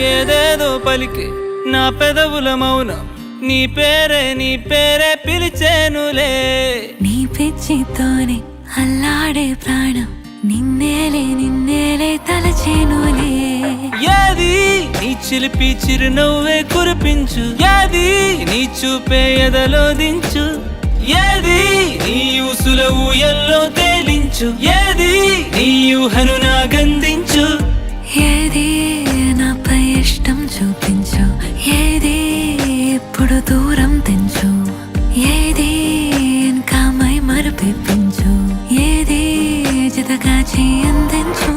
ఏదేదో పలికే నా పెదవుల మౌనం నీ పేరే పిలిచేనులే. నీ పిచ్చితోనే అల్లాడే ప్రాణం నిన్నేలే తలచేనులే. ఏది నీ చిలిపి చిరునవ్వే కురిపించు, ఏది నీ చూపే ఎదలో దించు, ఏది నీ ఊసుల ఊయల్లో తేలించు, ఏది నీ ఊహను నాగందించు. ఏది నాపై ఇష్టం చూపించు, ఏది ఇప్పుడు దూరం తెంచు, ఏది ఇంకా మై మరుపించు, ఏది జతగా చేయందించు.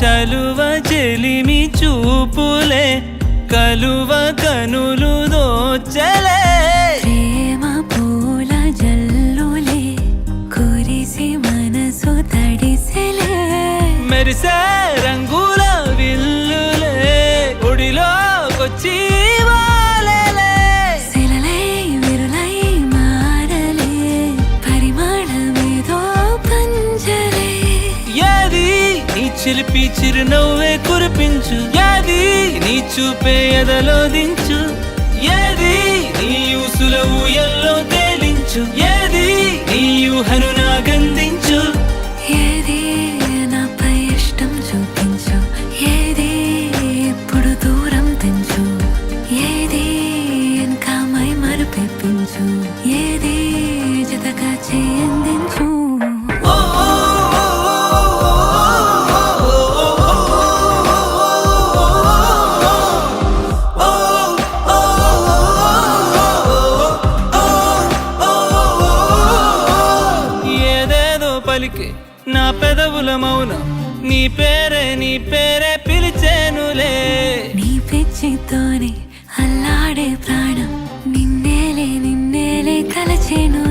చలువ చెలిమి చూపులే కలువ కనులు దోచలే. ప్రేమ పూల జల్లులే కురిసి మనసు తడిసెలే. మెరిసే రంగుల విల్లులే ఒడిలోకొచ్చి వాలెలే. శిలలై విరులై మారలే పరిమాణమేదో పంజలే. ఏది నీ చిలిపి చిరునవ్వే కురిపించు, ఏది నీ చూపే ఎదలో దించు, ఏది నీ ఊసుల ఊయల్లో తేలించు, ఏది నీ ఊహను నాగందించు. ఏది నాపై ఇష్టం చూపించు, ఏది ఇప్పుడు దూరం తెంచు, ఏది ఇంకా మై మరుపించు, ఏది జతగా చేయందించు. పలికే నా పెదవుల మౌనం నీ పేరే పిలిచేనులే. నీ పిచ్చితోనే అల్లాడే ప్రాణం నిన్నేలే తలచేను.